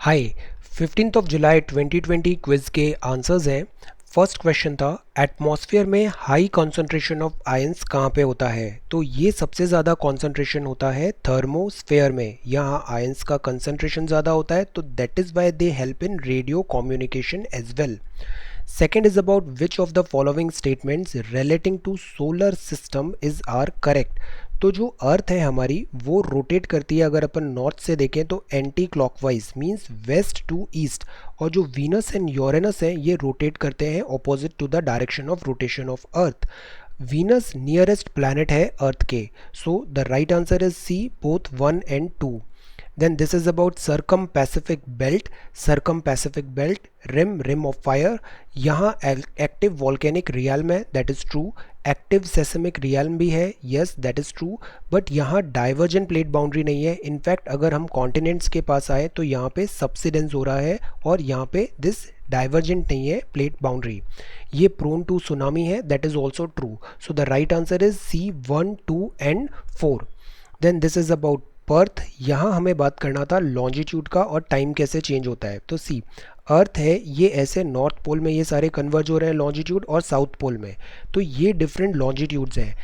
हाय। 15 जुलाई 2020 quiz के answers हैं। First question था एटमॉस्फेयर में हाई कंसंट्रेशन ऑफ आयंस कहाँ पे होता है। तो ये सबसे ज़्यादा कंसंट्रेशन होता है थर्मोस्फेयर में। यहाँ आयंस का कंसंट्रेशन ज़्यादा होता है, तो that is why they help in radio communication as well. Second is about which of the following statements relating to solar system is are correct। तो जो अर्थ है हमारी वो रोटेट करती है, अगर अपन नॉर्थ से देखें तो anti clockwise means west to east, और जो वीनस एंड यूरेनस है ये रोटेट करते हैं opposite to the direction of rotation of earth. Venus nearest planet है अर्थ के, so the right answer is C both 1 and 2। Then this is about circum-Pacific belt, circum-Pacific belt, rim of fire। यहाँ active volcanic realm है, that is true. Active seismic realm भी है, yes that is true. But यहाँ divergent plate boundary नहीं है। In fact अगर हम continents के पास आए तो यहाँ पे सबसिडेंस हो रहा है और यहाँ पे दिस डाइवर्जेंट नहीं है प्लेट बाउंड्री। ये प्रोन टू सुनामी है, that is also true. So the right answer is C 1, 2 and 4। Then this is about Perth. यहाँ हमें बात करना था लॉन्जिट्यूड का और टाइम कैसे चेंज होता है। तो सी अर्थ है ये ऐसे नॉर्थ पोल में ये सारे कन्वर्ज हो रहे हैं लॉन्जिट्यूड, और साउथ पोल में तो ये डिफरेंट लॉन्जिट्यूड्स हैं।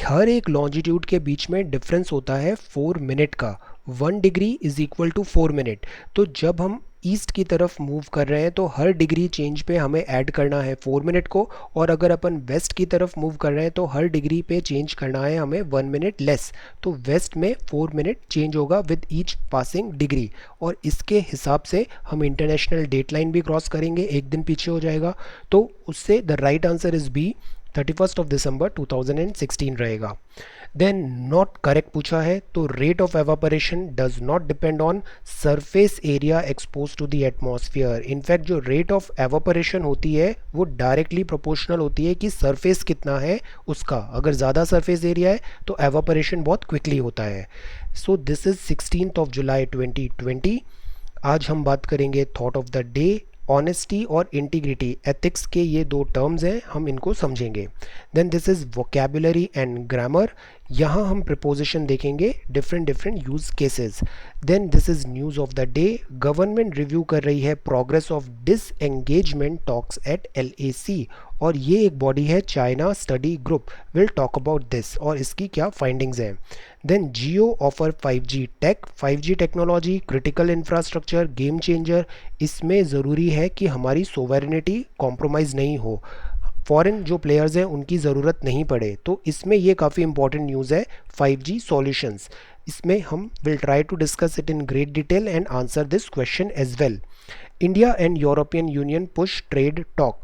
हर एक लॉन्जिट्यूड के बीच में डिफरेंस होता है 4 मिनट का। 1 degree is equal to 4 minute. तो जब हम ईस्ट की तरफ मूव कर रहे हैं तो हर डिग्री चेंज पे हमें ऐड करना है 4 मिनट को, और अगर अपन वेस्ट की तरफ मूव कर रहे हैं तो हर डिग्री पे चेंज करना है हमें 1 मिनट लेस। तो वेस्ट में 4 मिनट चेंज होगा विद ईच पासिंग डिग्री, और इसके हिसाब से हम इंटरनेशनल डेट लाइन भी क्रॉस करेंगे, एक दिन पीछे हो जाएगा। तो उससे the right answer is B 31 दिसंबर 2016 रहेगा। देन नॉट करेक्ट पूछा है, तो rate of evaporation does not depend on surface area expose to the atmosphere. In fact जो रेट ऑफ एवापोरेशन होती है वो डायरेक्टली प्रोपोर्शनल होती है कि सरफेस कितना है उसका। अगर ज़्यादा सरफेस एरिया है तो एवापोरेशन बहुत क्विकली होता है। सो दिस इज 16 जुलाई 2020। आज हम बात करेंगे thought of the day. Honesty और इंटीग्रिटी एथिक्स के ये दो टर्म्स हैं, हम इनको समझेंगे। Then this is vocabulary and grammar. यहाँ हम प्रिपोजिशन देखेंगे, different use cases. Then this is news of the day. Government review कर रही है progress of disengagement talks at LAC, और ये एक बॉडी है China study group, will talk about this और इसकी क्या फाइंडिंग्स हैं। Then Jio offer 5G tech. 5G technology critical infrastructure game changer. इसमें ज़रूरी है कि हमारी सोवरेनिटी कॉम्प्रोमाइज़ नहीं हो, फॉरेन जो प्लेयर्स हैं उनकी ज़रूरत नहीं पड़े। तो इसमें ये काफ़ी इंपॉर्टेंट न्यूज़ है 5G सॉल्यूशंस। इसमें हम will try to discuss it in great detail and answer this question as well. India and European Union push trade talk.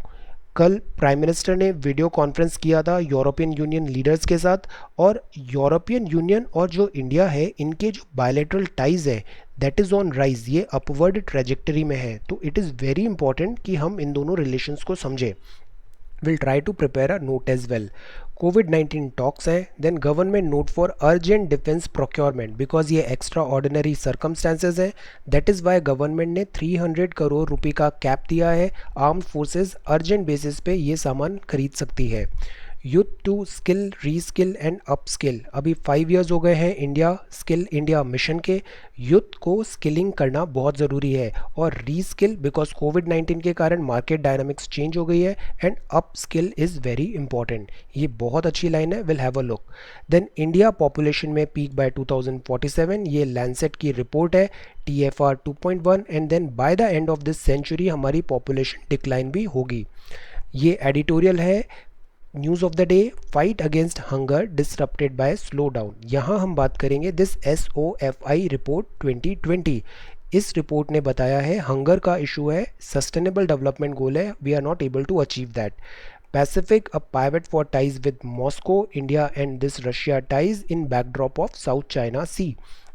कल प्राइम मिनिस्टर ने वीडियो कॉन्फ्रेंस किया था यूरोपियन यूनियन लीडर्स के साथ, और यूरोपियन यूनियन और जो इंडिया है इनके जो बायलैटरल टाइज है दैट इज़ ऑन राइज, ये अपवर्ड ट्रेजेक्टरी में है। तो इट इज़ वेरी इंपॉर्टेंट कि हम इन दोनों रिलेशंस को समझें। Will try to prepare a note as well. कोविड-19 टॉक्स है। Then government note for urgent defence procurement, because ये एक्स्ट्रा ऑर्डिनरी सर्कमस्टांसेस है, दैट इज़ वाई गवर्नमेंट ने 300 करोड़ रुपए का कैप दिया है। आर्म्ड फोर्सेस अर्जेंट बेसिस पे ये सामान खरीद सकती है। Youth to skill reskill and upskill. अभी 5 इयर्स हो गए हैं इंडिया स्किल इंडिया मिशन के। यूथ को स्किलिंग करना बहुत ज़रूरी है, और रीस्किल बिकॉज कोविड-19 के कारण मार्केट डायनामिक्स चेंज हो गई है, and upskill is very important. ये बहुत अच्छी लाइन है, will have a look. Then India population में पीक बाय 2047, ये लैंसेट की रिपोर्ट है। TFR 2.1 and then by the end of this century हमारी पॉपुलेशन डिक्लाइन भी होगी। ये एडिटोरियल है। News of the day, fight against hunger disrupted by slow down. यहाँ हम बात करेंगे दिस SOFI रिपोर्ट 2020। इस रिपोर्ट ने बताया है हंगर का इशू है, सस्टेनेबल डेवलपमेंट गोल है, we are not able to achieve that. Pacific a pivot for ties with Moscow India and this Russia ties in backdrop of south China sea.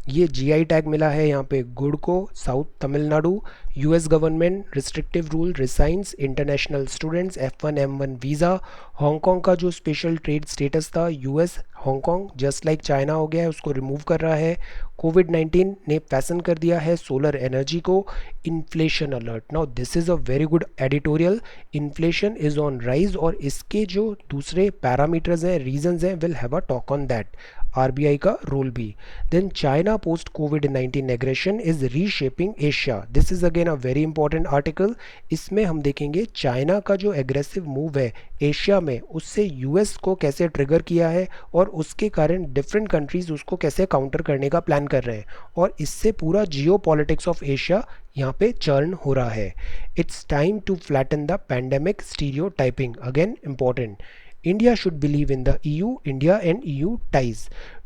ये GI tag मिला है यहाँ पे गुड़ को। South Tamil Nadu. US government restrictive rule rescinds international students F1M1 visa. Hong Kong का जो special trade status था US Hong Kong just like China हो गया है, उसको रिमूव कर रहा है। कोविड-19 ने फैशन कर दिया है सोलर एनर्जी को। Inflation alert. Now this is a very good editorial. Inflation is on rise, और इसके जो दूसरे पैरामीटर्स हैं रीजंस हैं will have a talk on that. RBI का रोल भी। देन चाइना पोस्ट कोविड-19 aggression is reshaping Asia, this is again a very important article. इसमें हम देखेंगे चाइना का जो एग्रेसिव मूव है एशिया में उससे यूएस को कैसे ट्रिगर किया है और उसके कारण डिफरेंट कंट्रीज उसको कैसे काउंटर करने का प्लान कर रहे हैं, और इससे पूरा जियो पॉलिटिक्स ऑफ एशिया यहाँ पे चर्न हो रहा है। It's time to flatten the pandemic stereotyping, again important. India should believe in the EU, India and EU ties.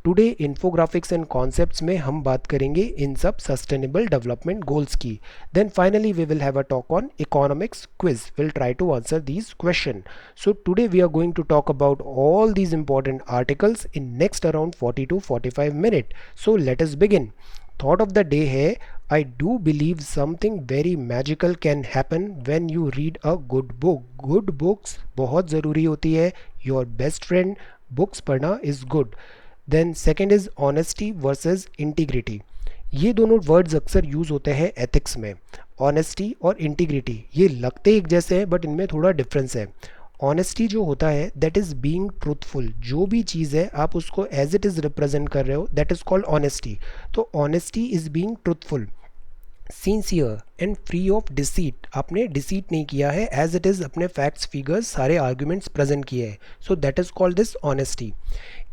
Today infographics and concepts में हम बात करेंगे इन सब सस्टेनेबल डेवलपमेंट गोल्स की। Then finally we will have a talk on economics quiz, will try to answer these question. So today we are going to talk about all these important articles in next around 40 to 45 minute. So let us begin. Thought of the day है, I do believe something very magical can happen when you read a good book. Good books बहुत ज़रूरी होती है, your best friend, books पढ़ना is good. Then second is honesty versus integrity. ये दोनों words अक्सर use होते हैं एथिक्स में। ऑनेस्टी और इंटीग्रिटी ये लगते एक जैसे हैं बट इनमें थोड़ा डिफरेंस है। ऑनेस्टी जो होता है दैट इज़ बीइंग ट्रूथफुल, जो भी चीज़ है आप उसको एज इट इज़ रिप्रेजेंट कर रहे हो, दैट इज़ कॉल्ड ऑनेस्टी। तो honesty is being truthful, sincere and free of deceit, आपने डिसीट नहीं किया है, एज इट इज़ अपने फैक्ट्स फिगर्स सारे आर्ग्यूमेंट्स प्रेजेंट किए हैं, सो that is called this honesty.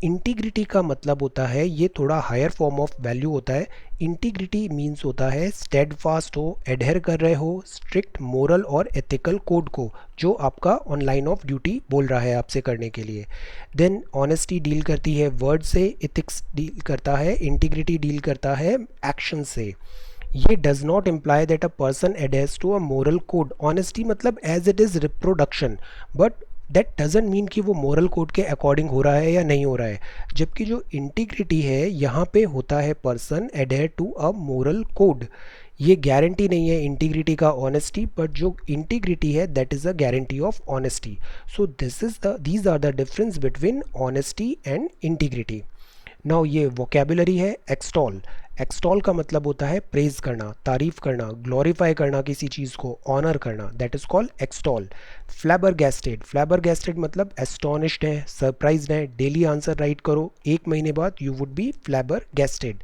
Integrity का मतलब होता है, ये थोड़ा हायर फॉर्म ऑफ वैल्यू होता है। इंटीग्रिटी मीन्स होता है स्टेड फास्ट हो, एडहेर कर रहे हो स्ट्रिक्ट मोरल और एथिकल कोड को, जो आपका ऑन लाइन ऑफ ड्यूटी बोल रहा है आपसे करने के लिए। देन ऑनेस्टी डील करती है वर्ड से, एथिक्स डील करता है, इंटीग्रिटी डील करता है एक्शन से। ये does not imply that a person adheres to a moral code. Honesty मतलब as it is reproduction, but that doesn't mean कि वो मोरल कोड के अकॉर्डिंग हो रहा है या नहीं हो रहा है। जबकि जो इंटीग्रिटी है यहाँ पे होता है person adhere to a moral code. ये गारंटी नहीं है इंटीग्रिटी का ऑनेस्टी, बट जो इंटीग्रिटी है that is a guarantee of honesty. So these are the difference between honesty and integrity. Now ये वोकेबुलरी है एक्सटॉल। एक्सटॉल का मतलब होता है प्रेज करना, तारीफ करना, ग्लोरीफाई करना किसी चीज़ को, ऑनर करना, दैट इज़ कॉल्ड एक्सटॉल। फ्लैबरगैस्टेड, फ्लैबरगैस्टेड मतलब एस्टोनिश्ड है, सरप्राइज्ड है, डेली आंसर राइट करो, एक महीने बाद you would be flabbergasted.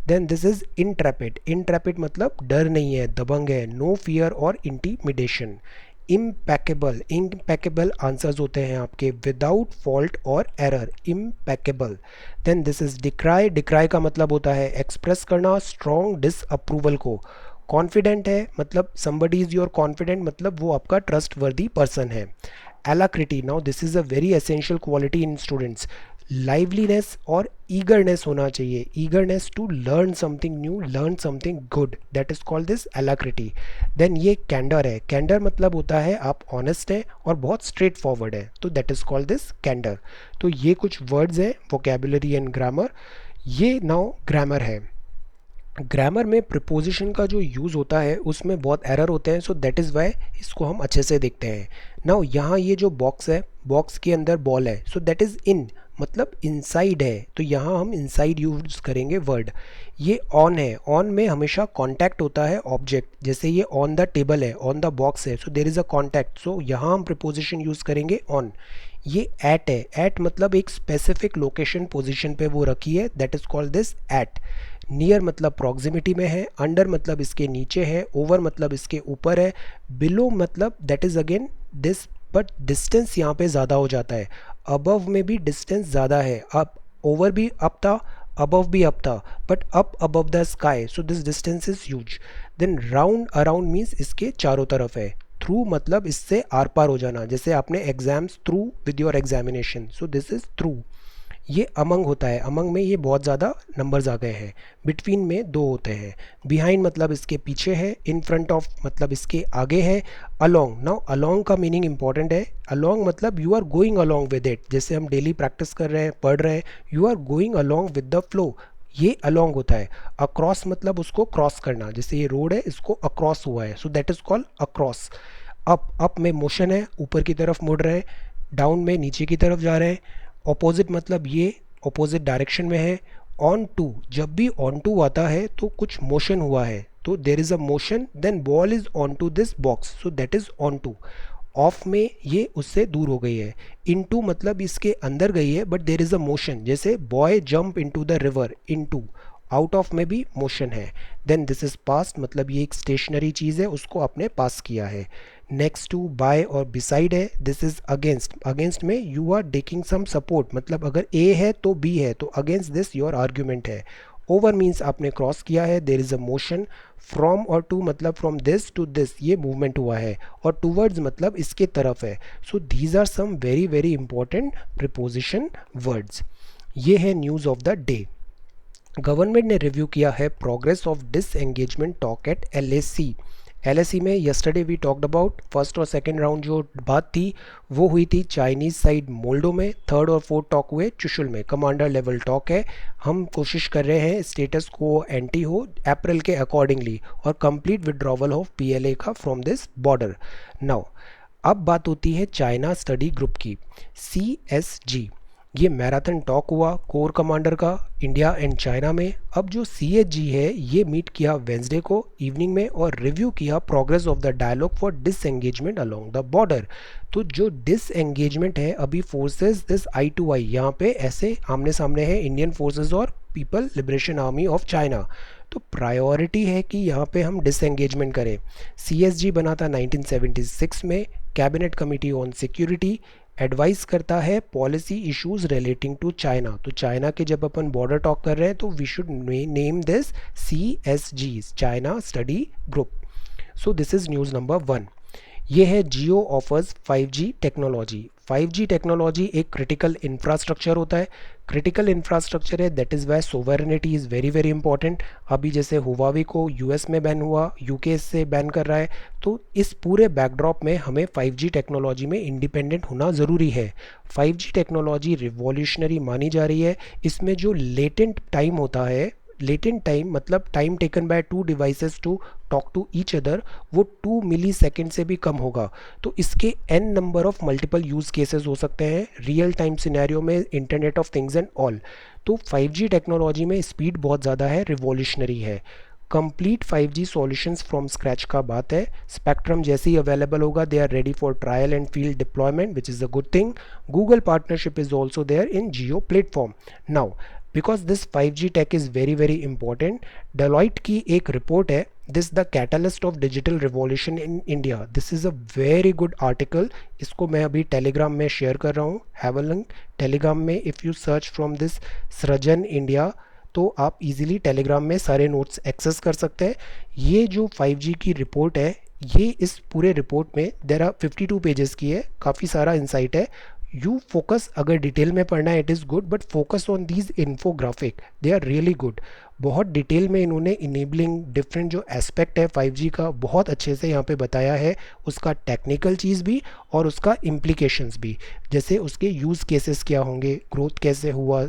Then this is intrepid, intrepid मतलब डर नहीं है, दबंग है, नो फियर और इंटिमिडेशन। इम्पैकेबल, इम्पैकेबल आंसर्स होते हैं आपके विदाउट फॉल्ट और error, impeccable. Then this is decry, decry का मतलब होता है एक्सप्रेस करना स्ट्रॉन्ग डिसअप्रूवल को। कॉन्फिडेंट है मतलब समबडी इज योर कॉन्फिडेंट, मतलब वो आपका ट्रस्ट वर्दी पर्सन है। Alacrity, now this is a very essential quality in students. Liveliness और ईगरनेस होना चाहिए, eagerness to learn something new, learn something good, that is called this alacrity. Then ये candour है, कैंडर मतलब होता है आप ऑनेस्ट हैं और बहुत स्ट्रेट फॉरवर्ड है, तो दैट इज कॉल्ड दिस कैंडर। तो ये कुछ वर्ड्स हैं वोकेबुलरी एंड ग्रामर। ये नाउ ग्रामर है। ग्रामर में प्रिपोजिशन का जो यूज़ होता है उसमें बहुत एरर होते हैं, सो दैट इज़ वाई इसको हम अच्छे से देखते हैं। नाउ यहाँ ये जो बॉक्स है, बॉक्स के अंदर बॉल है, सो दैट इज़ इन मतलब इनसाइड है, तो यहाँ हम इनसाइड यूज़ करेंगे वर्ड। ये ऑन है, ऑन में हमेशा कॉन्टैक्ट होता है ऑब्जेक्ट, जैसे ये ऑन द टेबल है, ऑन द बॉक्स है, सो देर इज़ अ कॉन्टैक्ट, सो यहाँ हम प्रिपोजिशन यूज़ करेंगे ऑन। ये एट है, एट मतलब एक स्पेसिफिक लोकेशन पोजीशन पे वो रखी है, that is called this eight. Near मतलब प्रॉक्सिमिटी में है, अंडर मतलब इसके नीचे है, ओवर मतलब इसके ऊपर है, बिलो मतलब that is again this, but distance यहाँ पे ज़्यादा हो जाता है। अबव में भी डिस्टेंस ज़्यादा है, अप ओवर भी अप था, अबव भी अप था, but up above the sky, so this distance is huge. Then round, around means इसके चारों तरफ है। थ्रू मतलब इससे आर पार हो जाना, जैसे आपने exams through with your examination, so this is through. ये अमंग होता है, अमंग में ये बहुत ज़्यादा नंबर्स आ गए हैं, बिटवीन में दो होते हैं। बिहाइंड मतलब इसके पीछे है, इन फ्रंट ऑफ मतलब इसके आगे है। अलोंग, नाउ अलोंग का मीनिंग इंपॉर्टेंट है। अलोंग मतलब you are going along with it, जैसे हम डेली प्रैक्टिस कर रहे हैं, पढ़ रहे हैं, you are going along with the flow, ये अलोंग होता है। अक्रॉस मतलब उसको क्रॉस करना, जैसे ये रोड है इसको अक्रॉस हुआ है, so that is called across. Up में मोशन है, ऊपर की तरफ मुड़ रहे हैं, डाउन में नीचे की तरफ जा रहे हैं। ऑपोजिट मतलब ये ऑपोजिट डायरेक्शन में है। ऑन टू, जब भी ऑन टू आता है तो कुछ मोशन हुआ है, तो there is a motion, then ball is on to this box, so that is on to. Off में ये उससे दूर हो गई है, इनटू मतलब इसके अंदर गई है but there is a motion, जैसे boy jump into the river, into, out of में भी मोशन है। देन दिस इज पास्ट मतलब ये एक स्टेशनरी चीज़ है, उसको आपने पास किया है। नेक्स्ट टू बाय और बिसाइड है, दिस इज अगेंस्ट, अगेंस्ट में you are taking some support, मतलब अगर ए है तो बी है, तो अगेंस्ट दिस योर आर्ग्यूमेंट है। ओवर मीन्स आपने क्रॉस किया है, there is a motion. From और टू मतलब फ्रॉम दिस टू दिस, ये मूवमेंट हुआ है, और टूवर्ड्स मतलब इसके तरफ है। So these are some very very important preposition words. ये है news of the day. Government ने रिव्यू किया है progress of disengagement talk at LAC. LAC में yesterday we talked about first और सेकंड राउंड जो बात थी वो हुई थी चाइनीज़ साइड मोल्डो में, थर्ड और फोर्थ टॉक हुए चुशुल में, कमांडर लेवल टॉक है। हम कोशिश कर रहे हैं स्टेटस को एंटी हो अप्रैल के अकॉर्डिंगली, और कंप्लीट विड्रॉवल ऑफ पीएलए का फ्रॉम दिस बॉर्डर। नाउ अब बात होती है चाइना स्टडी ग्रुप की, CSG। ये मैराथन टॉक हुआ कोर कमांडर का इंडिया एंड चाइना में। अब जो CSG है ये मीट किया वेंसडे को इवनिंग में और रिव्यू किया progress of the dialogue for disengagement along the border. तो जो डिसएंगेजमेंट है अभी forces this eye to eye, यहाँ पे ऐसे आमने सामने है इंडियन फोर्सेस और people liberation army of China. तो प्रायोरिटी है कि यहाँ पे हम डिसएंगेजमेंट करें। CSG बना था 1976 में, cabinet committee on security, advice करता है policy issues relating to China. तो चाइना के जब अपन बॉर्डर टॉक कर रहे हैं तो we should name this CSG, China study group. So this is news number 1। ये है Jio offers 5G technology. 5G technology एक क्रिटिकल इंफ्रास्ट्रक्चर होता है, क्रिटिकल इंफ्रास्ट्रक्चर है, that is why sovereignty is very very important. अभी जैसे हुवावी को US में बैन हुआ, UK इससे बैन कर रहा है, तो इस पूरे बैकड्रॉप में हमें 5G टेक्नोलॉजी में इंडिपेंडेंट होना ज़रूरी है। 5G टेक्नोलॉजी रिवॉल्यूशनरी मानी जा रही है। इसमें जो लेटेंट टाइम होता है, लेटेंट टाइम मतलब time taken by two devices to talk to each other, वो 2 मिली सेकेंड से भी कम होगा। तो इसके n number of multiple use cases हो सकते हैं रियल टाइम सिनेरियो में, internet of things and all. तो 5G टेक्नोलॉजी में स्पीड बहुत ज़्यादा है, रिवॉल्यूशनरी है। Complete 5G solutions from scratch का बात है। स्पेक्ट्रम जैसे ही अवेलेबल होगा they are ready for trial and field deployment which is a good thing. Google partnership is also there in Jio platform. Now because this 5G tech is very very important, Deloitte की एक report है, this the catalyst of digital revolution in India. This is a very good article, इसको मैं अभी Telegram में share कर रहा हूँ, हैव अ लिंक टेलीग्राम में। If you search from this सृजन इंडिया तो आप इजीली टेलीग्राम में सारे नोट्स एक्सेस कर सकते हैं। ये जो 5G की रिपोर्ट है, ये इस पूरे रिपोर्ट में देर आर 52 पेजेस की है, काफ़ी सारा इंसाइट है। यू फोकस, अगर डिटेल में पढ़ना है it is good, but focus on these infographic, they are really good. बहुत डिटेल में इन्होंने इनेबलिंग डिफरेंट जो एस्पेक्ट है 5G का बहुत अच्छे से यहाँ पे बताया है, उसका टेक्निकल चीज़ भी और उसका इम्प्लीकेशंस भी, जैसे उसके यूज़ केसेस क्या होंगे, ग्रोथ कैसे हुआ।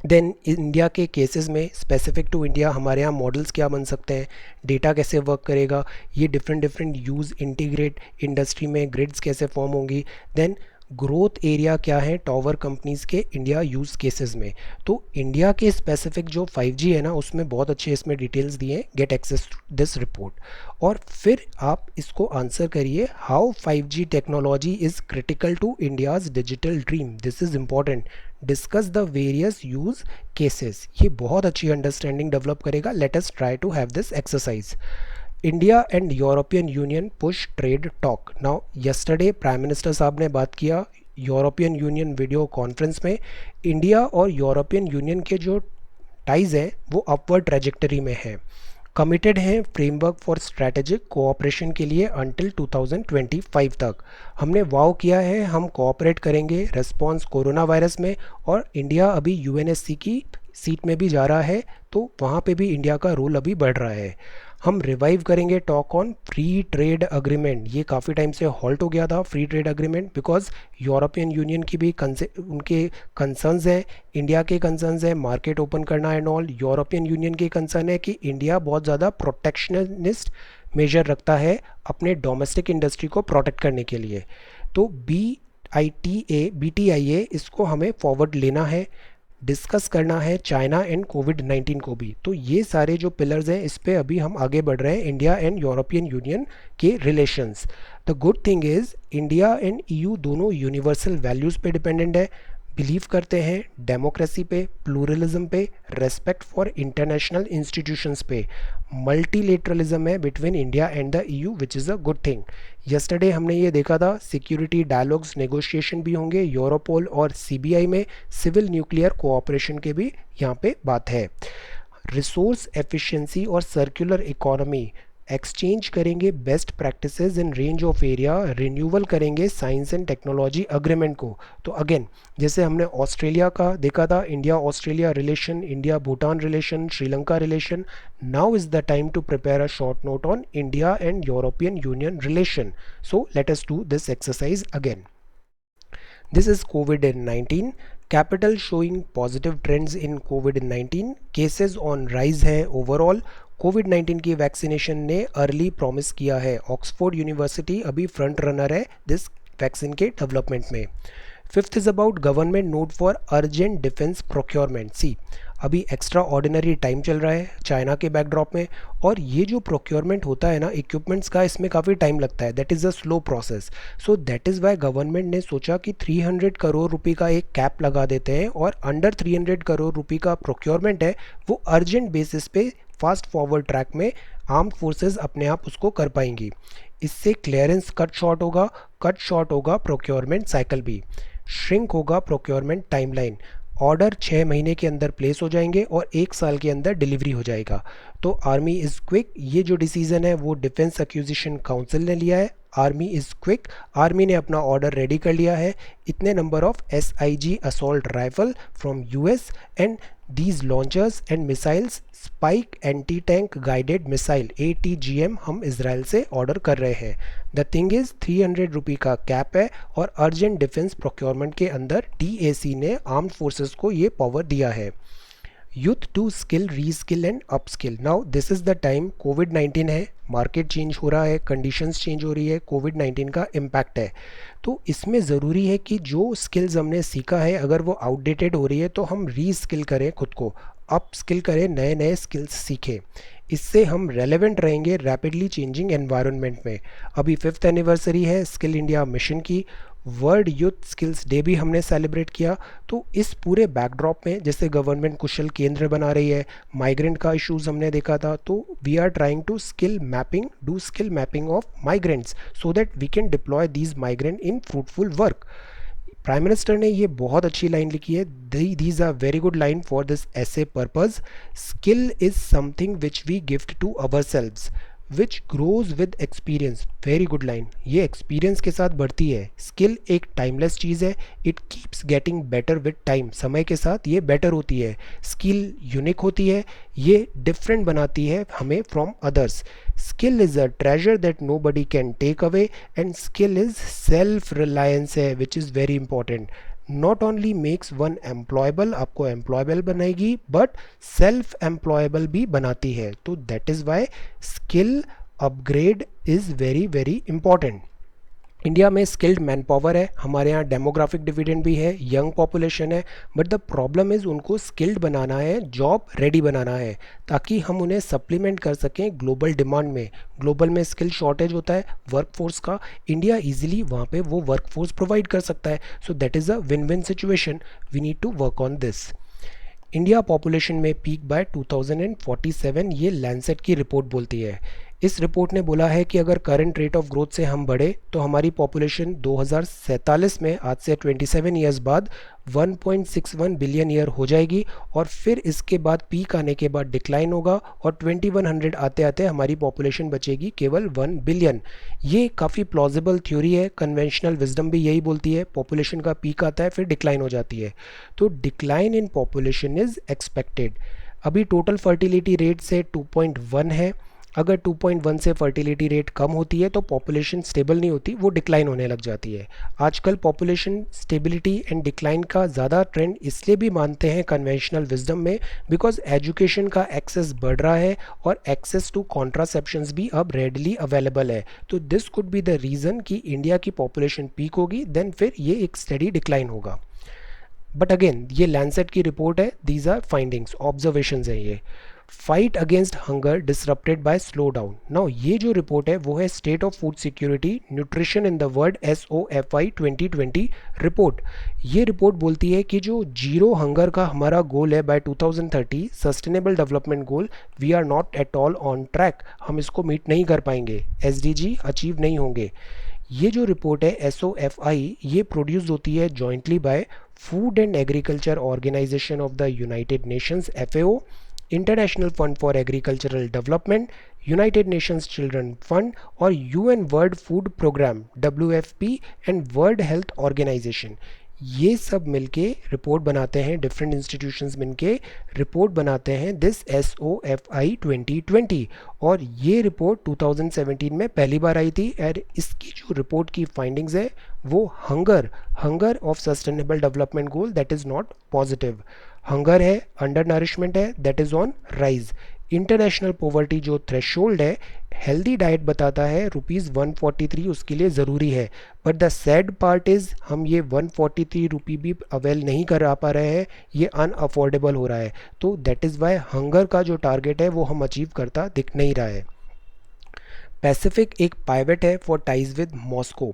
देन इंडिया के केसेस में स्पेसिफिक टू इंडिया हमारे यहाँ मॉडल्स क्या बन सकते हैं, डेटा कैसे वर्क करेगा, ये different different use integrate industry में ग्रिड्स कैसे फॉर्म होंगी। देन ग्रोथ एरिया क्या है टॉवर कंपनीज़ के इंडिया यूज़ केसेस में। तो इंडिया के स्पेसिफिक जो 5G है ना उसमें बहुत अच्छे इसमें डिटेल्स दिए हैं, get access to this report. और फिर आप इसको आंसर करिए, how 5G technology is critical to India's digital dream, this is important. Discuss the various use cases, ये बहुत अच्छी अंडरस्टैंडिंग डेवलप करेगा। Let us try to have this exercise. India and European Union push trade talk. Now yesterday prime minister साहब ने बात किया European Union video conference में। India और यूरोपियन यूनियन के जो टाइज हैं वो अपवर्ड ट्रेजेक्टरी में है, कमिटेड हैं फ्रेमवर्क फॉर स्ट्रैटेजिक कोऑपरेशन के लिए अंटिल 2025 तक। हमने वाव किया है हम कोऑपरेट करेंगे रिस्पॉन्स कोरोना वायरस में, और इंडिया अभी UNSC की सीट में भी जा रहा है, तो वहाँ पे भी इंडिया का रोल अभी बढ़ रहा है। हम रिवाइव करेंगे talk on free trade agreement, ये काफ़ी टाइम से हॉल्ट हो गया था free trade agreement, because European union की भी उनके कंसर्न्स हैं, इंडिया के कंसर्न्स हैं मार्केट ओपन करना एंड ऑल। यूरोपियन यूनियन के कंसर्न है कि इंडिया बहुत ज़्यादा प्रोटेक्शनिस्ट मेजर रखता है अपने डोमेस्टिक इंडस्ट्री को प्रोटेक्ट करने के लिए। तो BITA BTIA इसको हमें फॉरवर्ड लेना है। डिस्कस करना है चाइना एंड कोविड-19 को भी। तो ये सारे जो पिलर्स हैं इस पे अभी हम आगे बढ़ रहे हैं, इंडिया एंड यूरोपियन यूनियन के relations. The good thing is India and EU दोनों यूनिवर्सल वैल्यूज़ पे डिपेंडेंट है, बिलीव करते हैं डेमोक्रेसी पे, प्लूरलिज्म पे, रेस्पेक्ट फॉर इंटरनेशनल इंस्टीट्यूशंस पे, मल्टीलेटरलिज्म है between India and the EU which is a good thing. Yesterday हमने ये देखा था सिक्योरिटी डायलॉग्स नेगोशिएशन भी होंगे यूरोपोल और सीबीआई में, सिविल न्यूक्लियर कोऑपरेशन के भी यहाँ पे बात है। रिसोर्स एफिशिएंसी और सर्कुलर इकोनॉमी, एक्सचेंज करेंगे best practices in range of area, renewal करेंगे साइंस एंड टेक्नोलॉजी अग्रीमेंट को। तो अगेन जैसे हमने ऑस्ट्रेलिया का देखा था, India Australia relation, India Bhutan relation, Sri Lanka relation, now is the time to prepare a short note on India and European Union relation. So let us do this exercise again. This is COVID-19. Capital showing positive trends in COVID-19. Cases on rise है overall. कोविड-19 की vaccination ने early promise किया है। Oxford university अभी front runner है this vaccine के development में। Fifth is about government note for urgent defence procurement. See अभी एक्स्ट्रा ऑर्डिनरी टाइम चल रहा है चाइना के बैकड्रॉप में, और ये जो प्रोक्योरमेंट होता है ना इक्विपमेंट्स का, इसमें काफ़ी टाइम लगता है, that is a slow process. So that is why government ने सोचा कि 300 करोड़ रुपए का एक कैप लगा देते हैं, और अंडर 300 करोड़ रुपए का प्रोक्योरमेंट है वो अर्जेंट बेसिस पे फास्ट फॉरवर्ड ट्रैक में आर्म्ड फोर्सेस अपने आप उसको कर पाएंगी। इससे क्लियरेंस कट शॉर्ट होगा प्रोक्योरमेंट साइकिल भी, श्रिंक होगा प्रोक्योरमेंट टाइमलाइन, ऑर्डर 6 महीने के अंदर प्लेस हो जाएंगे और 1 साल के अंदर डिलीवरी हो जाएगा। तो आर्मी इज़ क्विक, ये जो डिसीजन है वो डिफेंस एक्विजिशन काउंसिल ने लिया है। आर्मी इज़ क्विक, आर्मी ने अपना ऑर्डर रेडी कर लिया है। इतने number of SIG assault rifle from US and these launchers and missiles, spike anti tank guided missile ATGM हम इसराइल से ऑर्डर कर रहे हैं। द थिंग इज़ 300 रुपये का कैप है, और अर्जेंट डिफेंस प्रोक्योरमेंट के अंदर DAC ने आर्म्ड फोर्सेस को ये पावर दिया है। Youth to skill, reskill and upskill. Now this is the time, कोविड-19 है, मार्केट चेंज हो रहा है, कंडीशंस चेंज हो रही है, कोविड-19 का इम्पैक्ट है। तो इसमें ज़रूरी है कि जो स्किल्स हमने सीखा है अगर वो आउटडेटेड हो रही है तो हम रीस्किल करें, खुद को अप स्किल करें, नए नए स्किल्स सीखें। इससे हम रेलेवेंट रहेंगे रैपिडली चेंजिंग एनवायरनमेंट में। अभी 5th एनिवर्सरी है स्किल इंडिया मिशन की, वर्ल्ड यूथ स्किल्स डे भी हमने सेलिब्रेट किया। तो इस पूरे बैकड्रॉप में जैसे गवर्नमेंट कुशल केंद्र बना रही है, माइग्रेंट का इश्यूज़ हमने देखा था, तो we are trying to do skill mapping of migrants so that we can deploy these migrant in fruitful work. Prime minister ने ये बहुत अच्छी लाइन लिखी है, these are very good line for this essay purpose. Skill is something which we gift to ourselves which grows with experience. Very good line, ये experience के साथ बढ़ती है। स्किल एक टाइमलेस चीज़ है, it keeps getting better with time, समय के साथ ये बेटर होती है। स्किल यूनिक होती है, ये डिफरेंट बनाती है हमें from others. Skill is a treasure that nobody can take away, and skill is self reliance है which is very important. Not only makes one employable, आपको एम्प्लॉयबल बनाएगी, बट सेल्फ एम्प्लॉयबल भी बनाती है। तो that is why skill upgrade is very very important. India में skilled man power है, हमारे यहाँ डेमोग्राफिक डिविडेंड भी है, यंग पॉपुलेशन है, बट द प्रॉब्लम इज़ उनको स्किल्ड बनाना है, जॉब रेडी बनाना है, ताकि हम उन्हें सप्लीमेंट कर सकें ग्लोबल डिमांड में। ग्लोबल में स्किल शॉर्टेज होता है वर्कफोर्स का, इंडिया इजीली वहाँ पे वो वर्कफोर्स प्रोवाइड कर सकता है। So that is a win win situation, we need to work on this. India population में पीक बाय 2047, ये लैंसेट की रिपोर्ट बोलती है। इस रिपोर्ट ने बोला है कि अगर करंट रेट ऑफ ग्रोथ से हम बढ़े तो हमारी पॉपुलेशन 2047 में, आज से 27 ईयर्स बाद, 1.61 बिलियन ईयर हो जाएगी, और फिर इसके बाद पीक आने के बाद डिक्लाइन होगा, और 2100 आते आते हमारी पॉपुलेशन बचेगी केवल 1 बिलियन। ये काफ़ी प्लॉजिबल थ्योरी है, कन्वेंशनल विजडम भी यही बोलती है, पॉपुलेशन का पीक आता है फिर डिक्लाइन हो जाती है। तो decline in population is expected. अभी टोटल फर्टिलिटी रेट से 2.1 है, अगर 2.1 से फर्टिलिटी रेट कम होती है तो पॉपुलेशन स्टेबल नहीं होती, वो डिक्लाइन होने लग जाती है। आजकल पॉपुलेशन स्टेबिलिटी एंड डिक्लाइन का ज़्यादा ट्रेंड इसलिए भी मानते हैं कन्वेंशनल विजडम में, बिकॉज एजुकेशन का एक्सेस बढ़ रहा है और एक्सेस टू कॉन्ट्रासेप्शंस भी अब रेडली अवेलेबल है। तो this could be the reason कि इंडिया की पॉपुलेशन पीक होगी, देन फिर ये एक स्टडी डिक्लाइन होगा। बट अगेन ये लैंसेट की रिपोर्ट है, दीज आर फाइंडिंग्स, ऑब्जर्वेशंस है ये। Fight against hunger disrupted by slow down. Now ये जो रिपोर्ट है वो है state of food security nutrition in the world SOFI 2020 report. ये रिपोर्ट बोलती है कि जो जीरो हंगर का हमारा गोल है by 2030 sustainable development goal, we are not at all on track, हम इसको मीट नहीं कर पाएंगे, SDG अचीव नहीं होंगे। ये जो रिपोर्ट है SOFI ये प्रोड्यूस होती है jointly by food and agriculture organisation of the United Nations FAO, international fund for agricultural development, United Nations children fund और UN world food programme WFP and world health organisation. ये सब मिलके report बनाते हैं, different institutions मिलके report बनाते हैं this SOFI 2020। और ये रिपोर्ट 2017 में पहली बार आई थी और इसकी जो रिपोर्ट की फाइंडिंग्स है वो hunger of sustainable development goal that is not positive, hunger है, अंडर नरिशमेंट है that is on rise, international poverty जो थ्रेशोल्ड है, हेल्दी डाइट बताता है ₹143 उसके लिए ज़रूरी है। But the sad part is हम ये ₹143 भी अवेल नहीं कर पा रहे हैं, ये अनअफोर्डेबल हो रहा है। तो दैट इज़ वाई हंगर का जो टारगेट है वो हम अचीव करता दिख नहीं रहा है। पैसिफिक एक पाइवेट है for ties with Moscow.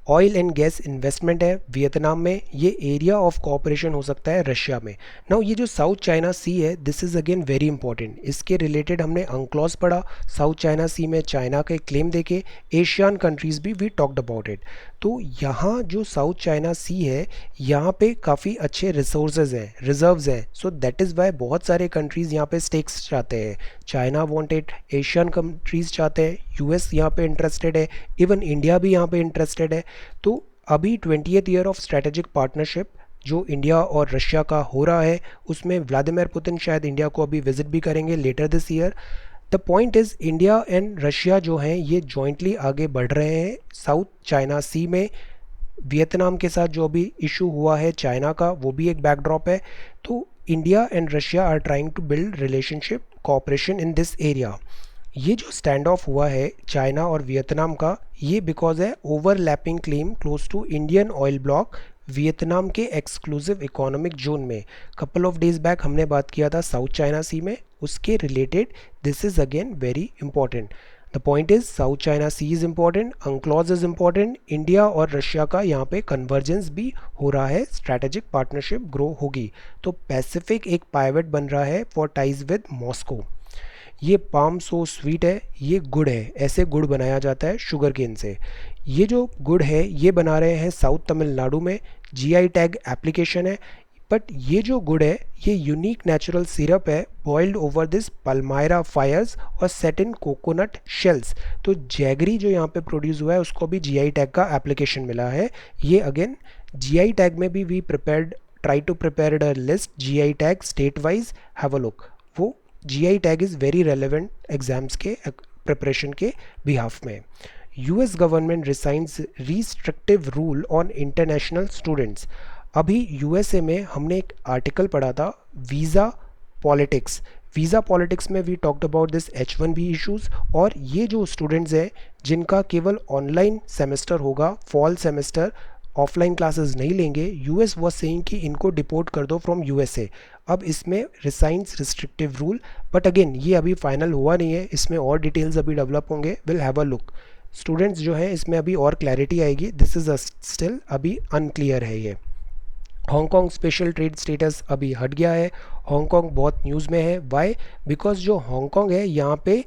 Oil and gas investment है वियतनाम में, ये एरिया ऑफ कोऑपरेशन हो सकता है रशिया में। नाउ ये जो साउथ चाइना सी है this is again very important, इसके रिलेटेड हमने अंक्लॉज पढ़ा, साउथ चाइना सी में चाइना के क्लेम देखे, एशियन कंट्रीज़ भी वी टॉक्ड अबाउट इट। तो यहाँ जो साउथ चाइना सी है यहाँ पे काफ़ी अच्छे रिसोर्सेज हैं, रिजर्व्स हैं, सो दैट इज़ वाई बहुत सारे कंट्रीज़ यहाँ पे स्टेक्स चाहते हैं, चाइना वांटेड, एशियन कंट्रीज़ चाहते हैं, US यहाँ पे इंटरेस्टेड है, इवन इंडिया भी यहाँ पे इंटरेस्टेड है। तो अभी 20th year of strategic partnership जो इंडिया और रशिया का हो रहा है उसमें व्लादिमीर पुतिन शायद इंडिया को अभी विजिट भी करेंगे later this year. The point is India and Russia जो हैं ये जॉइंटली आगे बढ़ रहे हैं साउथ चाइना सी में। वियतनाम के साथ जो अभी इशू हुआ है चाइना का वो भी एक बैकड्रॉप है। तो India and Russia are trying to build relationship cooperation in this area. ये जो स्टैंड ऑफ हुआ है चाइना और वियतनाम का ये बिकॉज है overlapping claim close to Indian oil block Vietnam के एक्सक्लूसिव इकोनॉमिक जोन में। कपल ऑफ डेज बैक हमने बात किया था साउथ चाइना सी में, उसके related this is again very important. The point is south China sea is important, UNCLOS is important, India और Russia का यहाँ पे कन्वर्जेंस भी हो रहा है, स्ट्रैटेजिक पार्टनरशिप ग्रो होगी। तो पैसिफिक एक पाइवेट बन रहा है फॉर टाइज विद मॉस्को। ये पाम सो स्वीट है, ये गुड़ है, ऐसे गुड़ बनाया जाता है शुगर केन से। ये जो गुड़ है ये बना रहे हैं साउथ तमिलनाडु में, GI टैग एप्लीकेशन है। बट ये जो गुड़ है ये यूनिक नेचुरल सिरप है boiled over this palmyra fires और सेट इन कोकोनट शेल्स। तो जैगरी जो यहाँ पे प्रोड्यूस हुआ है उसको भी GI टैग का एप्लीकेशन मिला है। ये अगेन GI टैग में भी we prepared, try to prepare a list GI tag state wise, have a look. वो GI tag is very relevant exams के प्रिपरेशन के बिहाफ में। US government rescinds restrictive rule on international students. अभी USA में हमने एक article पढ़ा था वीज़ा पॉलिटिक्स। वीज़ा पॉलिटिक्स में we talked about this H1B issues, और ये जो स्टूडेंट्स हैं जिनका केवल ऑनलाइन सेमेस्टर होगा, फॉल सेमेस्टर, ऑफलाइन क्लासेस नहीं लेंगे, US वॉज सेइंग कि इनको डिपोर्ट कर दो फ्रॉम USA। अब इसमें रिसाइंस रिस्ट्रिक्टिव रूल, बट अगेन ये अभी फाइनल हुआ नहीं है, इसमें और डिटेल्स अभी डेवलप होंगे, will have a look. Students जो हैं इसमें अभी और क्लैरिटी आएगी, दिस इज़ स्टिल अभी अनक्लियर है ये। हांगकांग स्पेशल ट्रेड स्टेटस अभी हट गया है, हांगकांग बहुत न्यूज़ में है, वाई? बिकॉज जो हांगकांग है यहाँ पे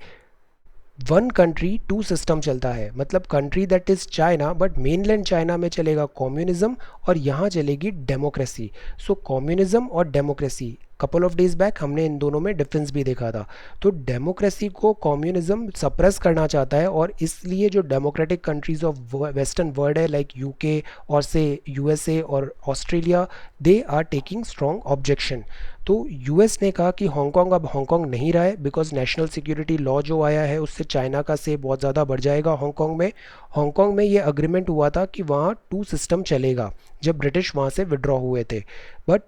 वन कंट्री टू सिस्टम चलता है, मतलब country that is China but mainland China में चलेगा कम्युनिज्म और यहाँ चलेगी डेमोक्रेसी। सो कम्युनिज्म और democracy, couple of days back हमने इन दोनों में डिफरेंस भी देखा था। तो डेमोक्रेसी को कम्युनिज्म सप्रेस करना चाहता है और इसलिए जो democratic countries of western world है लाइक UK और से USA और Australia, they are taking strong objection. तो US ने कहा कि हांगकांग अब हांगकांग नहीं रहा है बिकॉज नेशनल सिक्योरिटी लॉ जो आया है उससे चाइना का से बहुत ज़्यादा बढ़ जाएगा हांगकांग में। हांगकांग में ये अग्रीमेंट हुआ था कि वहाँ टू सिस्टम चलेगा जब ब्रिटिश वहाँ से विड्रॉ हुए थे, बट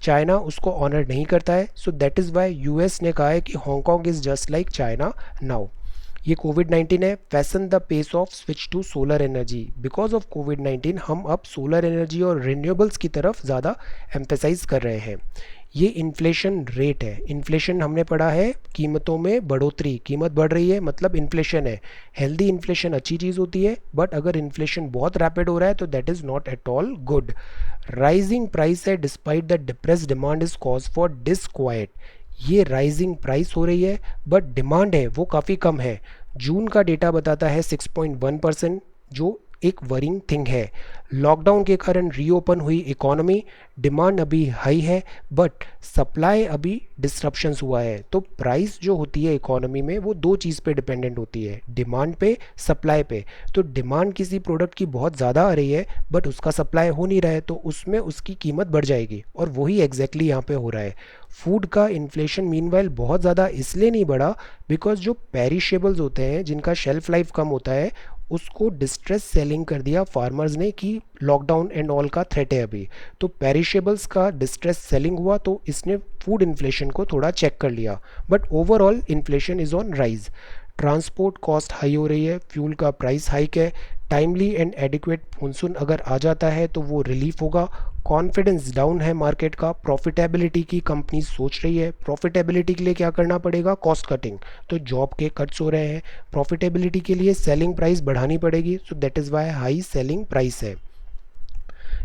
चाइना उसको ऑनर नहीं करता है। So that is why US ने कहा है कि Hong Kong is just like China now. ये कोविड 19 है। Fashion the pace of switch to solar energy. Because of COVID 19 हम अब सोलर एनर्जी और रिन्यूएबल्स की तरफ ज़्यादा एम्फेसाइज कर रहे हैं। ये इन्फ्लेशन रेट है। इन्फ्लेशन हमने पढ़ा है कीमतों में बढ़ोतरी, कीमत बढ़ रही है मतलब इन्फ्लेशन है। हेल्दी इन्फ्लेशन अच्छी चीज़ होती है, बट अगर इन्फ्लेशन बहुत रैपिड हो रहा है तो that is not at all good. Rising price है despite the depressed demand is cause for disquiet. ये राइजिंग प्राइस हो रही है बट डिमांड है वो काफ़ी कम है। जून का डेटा बताता है 6.1%, जो एक वरिंग थिंग है। लॉकडाउन के कारण रीओपन हुई इकोनॉमी, डिमांड अभी हाई है बट सप्लाई अभी डिस्ट्रप्शंस हुआ है। तो प्राइस जो होती है इकोनॉमी में वो दो चीज़ पे डिपेंडेंट होती है, डिमांड पे, सप्लाई पे। तो डिमांड किसी प्रोडक्ट की बहुत ज़्यादा आ रही है बट उसका सप्लाई हो नहीं रहा है तो उसमें उसकी कीमत बढ़ जाएगी, और वही एग्जैक्टली यहाँ पे हो रहा है। फूड का इन्फ्लेशन मीनवाइल बहुत ज़्यादा इसलिए नहीं बढ़ा बिकॉज जो पेरिशेबल्स होते हैं जिनका शेल्फ लाइफ कम होता है उसको डिस्ट्रेस सेलिंग कर दिया फार्मर्स ने कि लॉकडाउन एंड ऑल का थ्रेट है अभी। तो पेरिशेबल्स का डिस्ट्रेस सेलिंग हुआ तो इसने फूड इन्फ्लेशन को थोड़ा चेक कर लिया, but overall inflation is on rise. Transport cost high हो रही है, फ्यूल का प्राइस हाइक है। टाइमली एंड एडिक्वेट मानसून अगर आ जाता है तो वो रिलीफ होगा। कॉन्फिडेंस डाउन है मार्केट का। प्रॉफिटेबिलिटी की कंपनी सोच रही है, प्रॉफिटेबिलिटी के लिए क्या करना पड़ेगा, कॉस्ट कटिंग। तो जॉब के कट्स हो रहे हैं, प्रॉफिटेबिलिटी के लिए सेलिंग प्राइस बढ़ानी पड़ेगी, so that is why high selling price है।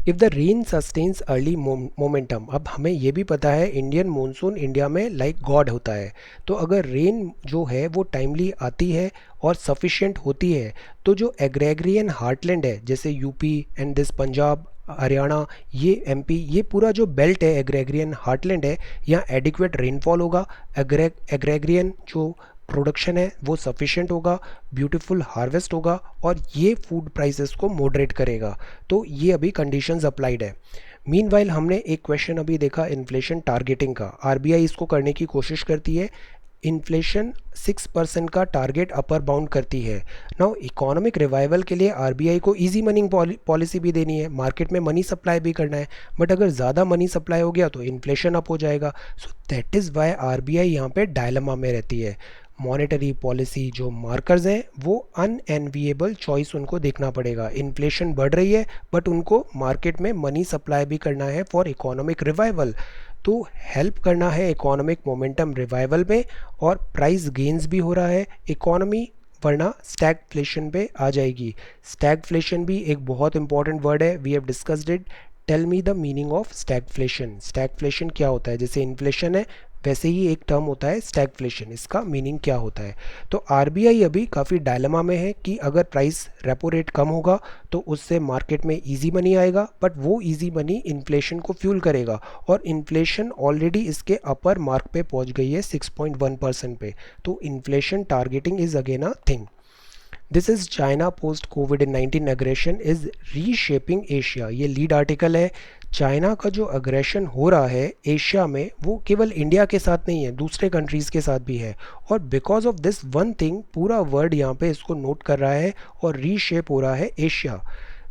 If the rain sustains early momentum, अब हमें ये भी पता है इंडियन मानसून इंडिया में लाइक गॉड होता है। तो अगर रेन जो है वो टाइमली आती है और सफिशिएंट होती है तो जो एग्रेग्रियन हार्टलैंड है जैसे UP and this Punjab, Haryana, ये एमपी, ये पूरा जो बेल्ट है एग्रेग्रियन हार्टलैंड है, यहाँ एडिक्वेट रेनफॉल होगा। एग्रेग्रियन जो प्रोडक्शन है वो सफिशिएंट होगा, ब्यूटीफुल हार्वेस्ट होगा और ये फूड प्राइसेस को मॉडरेट करेगा। तो ये अभी कंडीशंस अप्लाइड है। मीनवाइल हमने एक क्वेश्चन अभी देखा इन्फ्लेशन टारगेटिंग का। आरबीआई इसको करने की कोशिश करती है। इन्फ्लेशन 6% का टारगेट अपर बाउंड करती है। नाउ इकोनॉमिक रिवाइवल के लिए आरबीआई को इजी मनी पॉलिसी भी देनी है, मार्केट में मनी सप्लाई भी करना है, बट अगर ज़्यादा मनी सप्लाई हो गया तो इन्फ्लेशन अप हो जाएगा। सो दैट इज़ वाई आरबीआई यहाँ पे डायलेमा में रहती है। मॉनेटरी पॉलिसी जो मार्कर्स हैं वो अनएनविएबल चॉइस उनको देखना पड़ेगा। इन्फ्लेशन बढ़ रही है बट उनको मार्केट में मनी सप्लाई भी करना है फॉर इकोनॉमिक रिवाइवल। तो हेल्प करना है इकोनॉमिक मोमेंटम रिवाइवल में, और प्राइस गेन्स भी हो रहा है इकोनॉमी, वरना स्टैगफ्लेशन पे आ जाएगी। स्टैगफ्लेशन भी एक बहुत इंपॉर्टेंट वर्ड है, we have discussed it. Tell me the meaning of stagflation. Stagflation क्या होता है? जैसे इन्फ्लेशन है वैसे ही एक टर्म होता है स्टैगफ्लेशन, इसका मीनिंग क्या होता है? तो आरबीआई अभी काफ़ी डायलेमा में है कि अगर प्राइस रेपो रेट कम होगा तो उससे मार्केट में इजी मनी आएगा, बट वो इजी मनी इन्फ्लेशन को फ्यूल करेगा, और इन्फ्लेशन ऑलरेडी इसके अपर मार्क पे पहुंच गई है 6.1% पे। तो inflation targeting is again a thing. This is China post Covid 19 aggression is reshaping Asia, ये लीड आर्टिकल है। चाइना का जो अग्रेशन हो रहा है एशिया में वो केवल इंडिया के साथ नहीं है, दूसरे कंट्रीज़ के साथ भी है, और because of this one thing पूरा वर्ल्ड यहाँ पे इसको नोट कर रहा है और रीशेप हो रहा है Asia.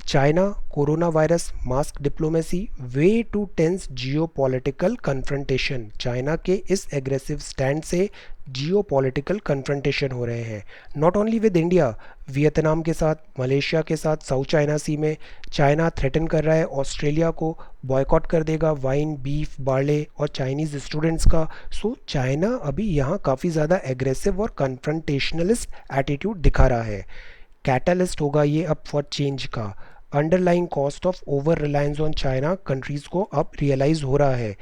China, corona virus, mask diplomacy, way to tense geopolitical confrontation. China के इस एग्रेसिव स्टैंड से जियोपॉलिटिकल कन्फ्रंटेशन हो रहे हैं, not only with India, Vietnam के साथ, मलेशिया के साथ, साउथ चाइना सी में। चाइना थ्रेटन कर रहा है ऑस्ट्रेलिया को, बॉयकॉट कर देगा वाइन, बीफ, बार्ले और चाइनीज़ स्टूडेंट्स का। सो चाइना अभी यहाँ काफ़ी ज़्यादा एग्रेसिव और कन्फ्रंटेशनलिस्ट एटीट्यूड दिखा रहा है। कैटलिस्ट होगा ये अब फॉर चेंज का। Underlying cost of over reliance on China countries को अब रियलाइज हो रहा है।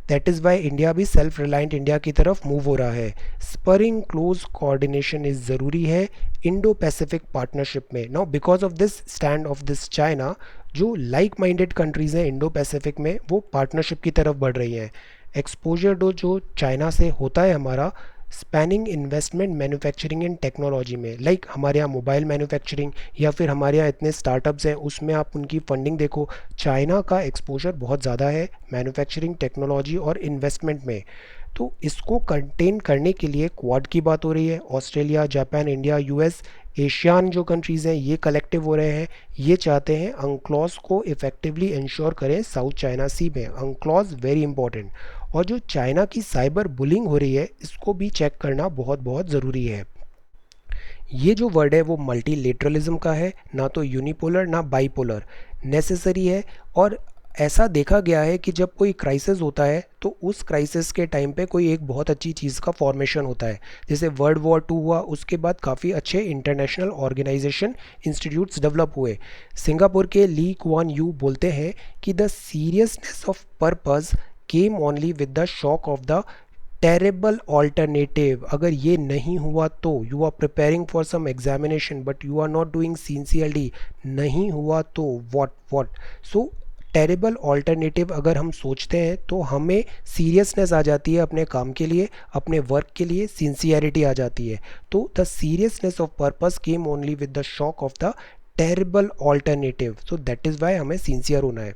दैट इज़ वाई इंडिया भी सेल्फ रिलायंट इंडिया की तरफ मूव हो रहा है। स्परिंग क्लोज कोऑर्डिनेशन इज़ ज़रूरी है इंडो पैसिफिक पार्टनरशिप में। Now because of this stand of this China, जो लाइक माइंडेड कंट्रीज़ हैं इंडो पैसिफिक में वो पार्टनरशिप की तरफ बढ़ रही हैं। एक्सपोजर जो चाइना से होता है हमारा, spanning investment manufacturing and technology में, लाइक हमारे यहाँ मोबाइल मैन्युफैक्चरिंग या फिर हमारे यहाँ इतने स्टार्टअप्स हैं उसमें आप उनकी फंडिंग देखो, चाइना का एक्सपोजर बहुत ज़्यादा है मैन्युफैक्चरिंग, टेक्नोलॉजी और इन्वेस्टमेंट में। तो इसको कंटेन करने के लिए क्वाड की बात हो रही है। Australia, Japan, India, US, ASEAN जो कंट्रीज़ हैं ये कलेक्टिव हो रहे हैं। ये चाहते हैं अंक्लॉज को इफेक्टिवली इंश्योर करें साउथ चाइना सी में। अंक्लॉज वेरी इंपॉर्टेंट। और जो चाइना की साइबर बुलिंग हो रही है इसको भी चेक करना बहुत बहुत ज़रूरी है। ये जो वर्ड है वो मल्टीलेटरलिज्म का है, ना तो यूनिपोलर ना बाइपोलर, नेसेसरी है। और ऐसा देखा गया है कि जब कोई क्राइसिस होता है तो उस क्राइसिस के टाइम पे कोई एक बहुत अच्छी चीज़ का फॉर्मेशन होता है। जैसे वर्ल्ड वॉर टू हुआ, उसके बाद काफ़ी अच्छे इंटरनेशनल ऑर्गेनाइजेशन इंस्टीट्यूट्स डेवलप हुए। सिंगापुर के ली क्वान यू बोलते हैं कि the seriousness of purpose came only with the shock of the terrible alternative. अगर ये नहीं हुआ तो you are preparing for some examination but you are not doing sincerely, नहीं हुआ तो व्हाट सो टेरेबल ऑल्टरनेटिव अगर हम सोचते हैं तो हमें सीरियसनेस आ जाती है अपने काम के लिए, अपने वर्क के लिए सिंसियरिटी आ जाती है। तो the seriousness of purpose came only with the shock of the terrible alternative, so that is Y हमें सिंसियर होना है।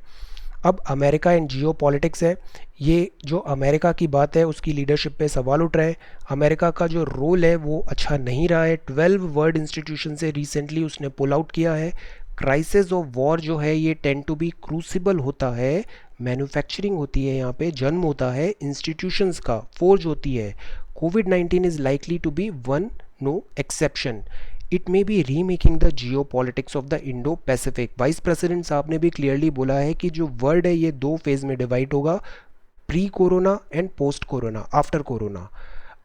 अब अमेरिका एंड जियो पॉलिटिक्स है। ये जो अमेरिका की बात है उसकी लीडरशिप पे सवाल उठ रहे हैं। अमेरिका का जो रोल है वो अच्छा नहीं रहा है। 12 वर्ल्ड इंस्टीट्यूशन से रिसेंटली उसने पुल आउट किया है। क्राइसिस ऑफ वॉर जो है ये टेंड टू बी क्रूसिबल होता है, मैन्युफैक्चरिंग होती है, यहाँ पे जन्म होता है इंस्टीट्यूशंस का, फोर्ज होती है। कोविड-19 is likely to be one no exception. It may be remaking the geopolitics of the Indo Pacific. Vice president साहब ने भी क्लियरली बोला है कि जो वर्ल्ड है ये दो फेज में डिवाइड होगा, pre corona and post corona, after corona.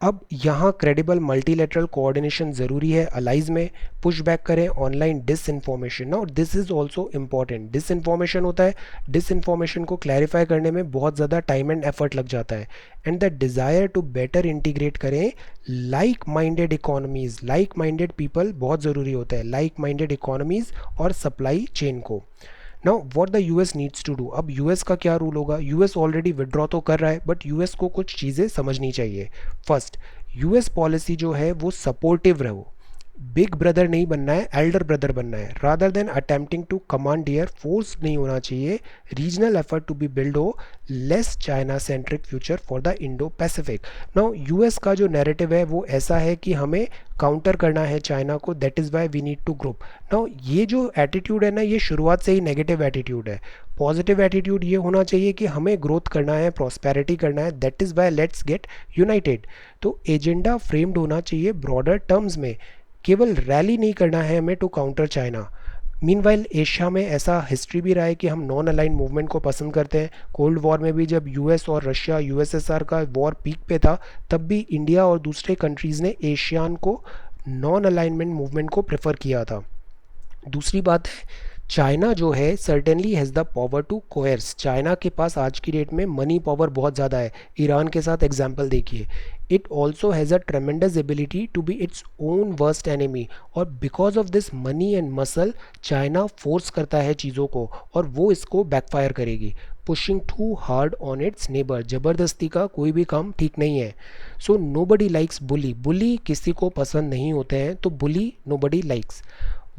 अब यहाँ क्रेडिबल मल्टीलेटरल कोऑर्डिनेशन ज़रूरी है। अलाइज में पुश बैक करें ऑनलाइन डिस इन्फॉर्मेशन ना, और this is also important. Disinformation होता है, डिस इन्फॉर्मेशन को क्लैरिफाई करने में बहुत ज़्यादा टाइम एंड एफर्ट लग जाता है। And the desire to better integrate करें like minded economies, like minded people बहुत ज़रूरी होता है, लाइक माइंडेड इकोनॉमीज़ और सप्लाई चेन को। Now what the US needs to do. अब यूएस का क्या रूल होगा। यूएस ऑलरेडी विड्रॉ तो कर रहा है बट यूएस को कुछ चीज़ें समझनी चाहिए। फर्स्ट, यूएस पॉलिसी जो है वो सपोर्टिव रहो, बिग ब्रदर नहीं बनना है, एल्डर ब्रदर बनना है। Rather than attempting to commandeer, force नहीं होना चाहिए। Regional effort to be build हो, less China centric future for the Indo Pacific. Now US का जो नैरेटिव है वो ऐसा है कि हमें काउंटर करना है चाइना को, that is why we need to group. Now ये जो एटीट्यूड है ना, ये शुरुआत से ही नेगेटिव एटीट्यूड है। पॉजिटिव एटीट्यूड ये होना चाहिए कि हमें ग्रोथ करना है, प्रॉस्पेरिटी करना है, that is Y let's get United. तो एजेंडा फ्रेम्ड होना चाहिए ब्रॉडर टर्म्स में, केवल रैली नहीं करना है हमें to counter China. Meanwhile Asia में ऐसा हिस्ट्री भी रहा है कि हम नॉन अलाइन मूवमेंट को पसंद करते हैं। कोल्ड वॉर में भी जब यूएस और रशिया यूएसएसआर का वॉर पीक पे था तब भी इंडिया और दूसरे कंट्रीज़ ने एशियान को नॉन अलाइनमेंट मूवमेंट को प्रेफर किया था। दूसरी बात है, चाइना जो है certainly has the power to coerce. China के पास आज की डेट में मनी पावर बहुत ज़्यादा है। ईरान के साथ एग्जाम्पल देखिए। It also has a tremendous ability to be its own worst enemy, और because of this money and muscle China force करता है चीज़ों को और वो इसको बैकफायर करेगी। Pushing too hard on its neighbour, ज़बरदस्ती का कोई भी काम ठीक नहीं है। सो नो बडी लाइक्स बुली, बुली किसी को पसंद नहीं होते हैं, तो बुली नो बडी लाइक्स।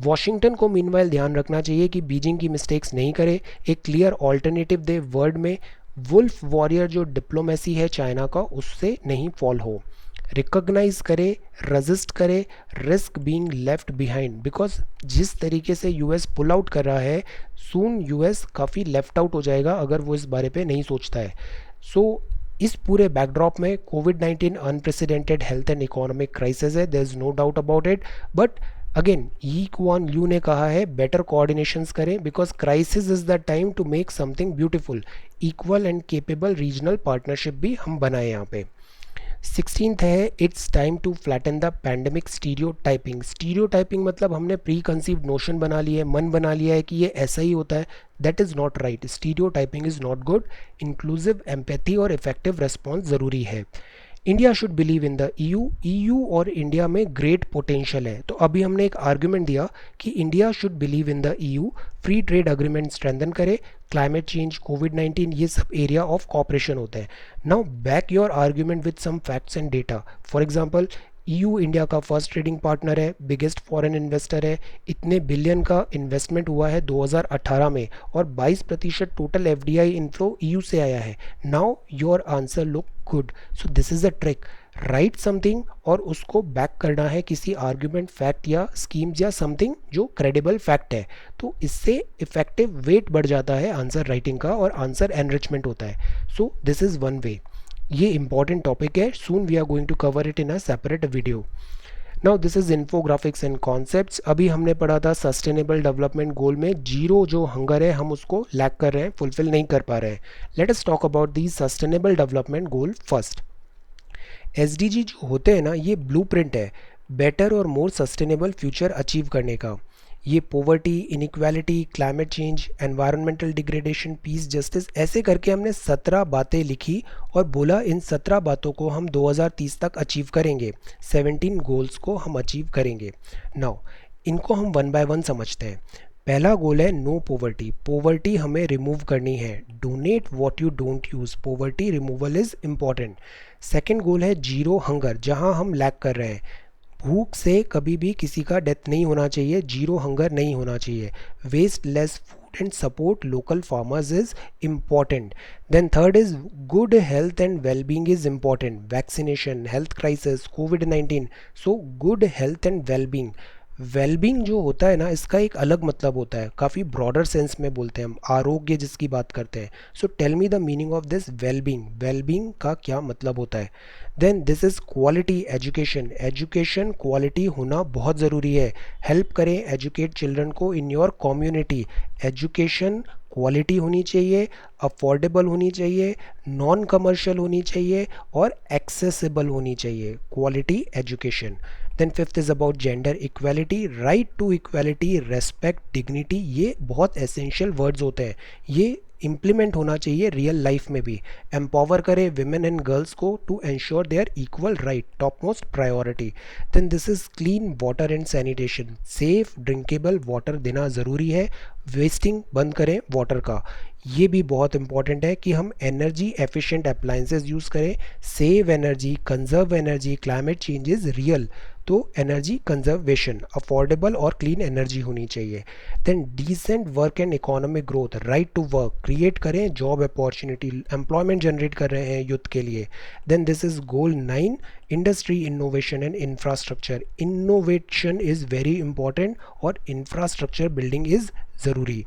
वॉशिंगटन को मीनवाइल ध्यान रखना चाहिए कि बीजिंग की मिस्टेक्स नहीं करे, एक क्लियर ऑल्टरनेटिव दे वर्ल्ड में। वुल्फ वॉरियर जो डिप्लोमेसी है चाइना का उससे नहीं फॉल हो, रिकॉग्नाइज करे, रजिस्ट करे, risk being left behind. Because जिस तरीके से यूएस पुल आउट कर रहा है, सून यूएस काफ़ी लेफ्ट आउट हो जाएगा अगर वो इस बारे पे नहीं सोचता है। सो इस पूरे बैकड्रॉप में कोविड-19 unprecedented health and economic crisis है, there is no doubt about it. But again Lee Kuan Yew ने कहा है बेटर कोऑर्डिनेशंस करें, because crisis is the time to make something beautiful. Equal and capable regional partnership भी हम बनाए यहाँ पे। 16th है, it's time to flatten the pandemic stereotyping. Stereotyping मतलब हमने प्री कंसीव्ड नोशन बना लिया है, मन बना लिया है कि ये ऐसा ही होता है। That is not right, stereotyping is not good. Inclusive empathy और इफेक्टिव रेस्पॉन्स ज़रूरी है। India should believe in the EU, EU और इंडिया में ग्रेट पोटेंशियल है। तो अभी हमने एक आर्ग्यूमेंट दिया कि India should believe in the EU, free trade agreement strengthen करे, क्लाइमेट चेंज, कोविड-19 ये सब एरिया ऑफ कॉपरेशन होते हैं। Now back your argument with some facts and data. For example, EU India का फर्स्ट ट्रेडिंग पार्टनर है, biggest foreign investor है, इतने बिलियन का इन्वेस्टमेंट हुआ है 2018 में और 22% टोटल एफडीआई इनफ्लो ईयू से आया है। Now your answer look good, so this is a trick, right something और उसको बैक करना है किसी आर्ग्यूमेंट, फैक्ट या स्कीम्स या समथिंग जो क्रेडिबल फैक्ट है। तो इससे इफेक्टिव वेट बढ़ जाता है आंसर राइटिंग का और आंसर एनरिचमेंट होता है। So this is one way. ये इंपॉर्टेंट टॉपिक है, soon we are going to cover it in a separate video. Now this is infographics and concepts. अभी हमने पढ़ा था सस्टेनेबल डेवलपमेंट गोल में जीरो जो हंगर है हम उसको लैक कर रहे हैं, फुलफिल नहीं कर पा रहे हैं। Let us talk about the sustainable development goal first. SDG जो होते हैं ना, ये ब्लूप्रिंट है बेटर और मोर सस्टेनेबल फ्यूचर अचीव करने का। ये poverty, inequality, climate change, environmental degradation, peace, justice, ऐसे करके हमने 17 बातें लिखी और बोला इन 17 बातों को हम 2030 तक अचीव करेंगे, 17 गोल्स को हम अचीव करेंगे। नाउ इनको हम वन बाय वन समझते हैं। पहला गोल है नो पॉवर्टी। पॉवर्टी हमें रिमूव करनी है। Donate what you don't use, poverty removal is important. Second गोल है जीरो हंगर, जहां हम लैक कर रहे हैं। भूख से कभी भी किसी का डेथ नहीं होना चाहिए, जीरो हंगर नहीं होना चाहिए। Waste less food and support local farmers is important. Then third is good health and wellbeing is important. Vaccination, health crisis, कोविड-19, so good health and wellbeing. Wellbeing जो होता है ना, इसका एक अलग मतलब होता है, काफ़ी ब्रॉडर सेंस में बोलते हैं हम, आरोग्य जिसकी बात करते हैं। So tell me the meaning of this wellbeing, wellbeing का क्या मतलब होता है। Then this is quality education. Education quality होना बहुत ज़रूरी है। हेल्प करें एजुकेट चिल्ड्रन को in your community. Education quality होनी चाहिए, अफोर्डेबल होनी चाहिए, नॉन कमर्शियल होनी चाहिए और एक्सेसिबल होनी चाहिए। Quality education. Then fifth is about gender equality. Right to equality, respect, dignity, ये बहुत एसेंशियल वर्ड्स होते हैं। ये इम्प्लीमेंट होना चाहिए रियल लाइफ में भी। एम्पावर करें विमेन एंड गर्ल्स को to ensure their equal right, top most priority. Then this is clean water and sanitation. Safe drinkable water देना ज़रूरी है। वेस्टिंग बंद करें वाटर का। ये भी बहुत इंपॉर्टेंट है कि हम एनर्जी एफिशिएंट अप्लाइंसेस यूज़ करें। Save energy, conserve energy, climate change is real, तो एनर्जी कंजर्वेशन, अफोर्डेबल और क्लीन एनर्जी होनी चाहिए। Then decent work and economic growth. Right to work, create करें जॉब अपॉर्चुनिटी, एम्प्लॉयमेंट जनरेट कर रहे हैं youth के लिए। Then this is goal 9, industry innovation and infrastructure. Innovation is very important और इंफ्रास्ट्रक्चर बिल्डिंग इज़ ज़रूरी।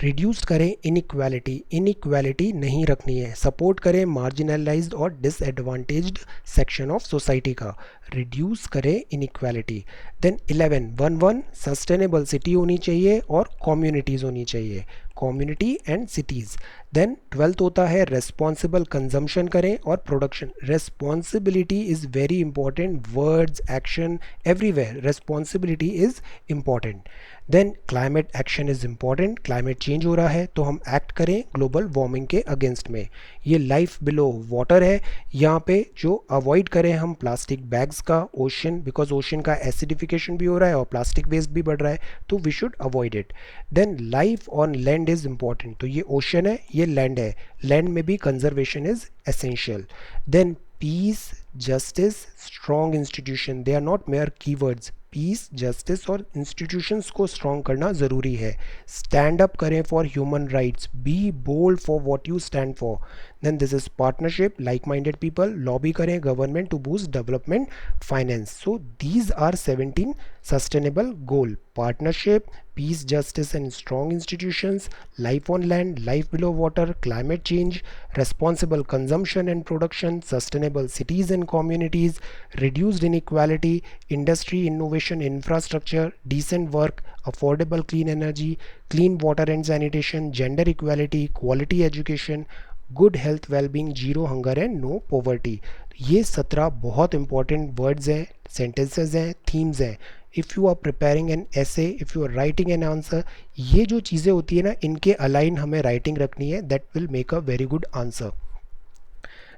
रिड्यूस करें inequality, inequality नहीं रखनी है। सपोर्ट करें मार्जिनलाइज्ड और डिसएडवांटेज्ड सेक्शन ऑफ सोसाइटी का। रिड्यूस करें इनइक्वालिटी। देन 11 सस्टेनेबल सिटी होनी चाहिए और कम्युनिटीज़ होनी चाहिए, कम्युनिटी एंड सिटीज़। देन 12 होता है रेस्पॉन्सिबल कंजम्पशन करें और production. Responsibility is very important, words, action, everywhere responsibility is important. Then climate action is important. Climate change हो रहा है तो हम एक्ट करें ग्लोबल वार्मिंग के अगेंस्ट में। ये लाइफ बिलो वाटर है, यहाँ पे जो अवॉइड करें हम प्लास्टिक बैग्स का। ओशन, बिकॉज ओशन का एसिडिफिकेशन भी हो रहा है और प्लास्टिक वेस्ट भी बढ़ रहा है, तो we should avoid it. Then life on land is important. तो ये ओशन है, ये लैंड है, लैंड में भी conservation is essential. Then peace, justice, strong institution, they are not mere keywords. Peace, justice और इंस्टीट्यूशंस को स्ट्रॉन्ग करना ज़रूरी है। स्टैंड अप करें for human rights, be bold for what you stand for. Then this is partnership, like minded people, lobby करें government to boost development finance. So these are 17 sustainable goal: partnership, peace, justice and strong institutions, life on land, life below water, climate change, responsible consumption and production, sustainable cities and communities, reduced inequality, industry, innovation, infrastructure, decent work, affordable clean energy, clean water and sanitation, gender equality, quality education, good health, wellbeing, zero hunger and no poverty. ये 17 बहुत important words हैं, sentences हैं, themes हैं। If you are preparing an essay, if you are writing an answer, ये जो चीज़ें होती है ना, इनके अलाइन हमें राइटिंग रखनी है, that will make a very good answer.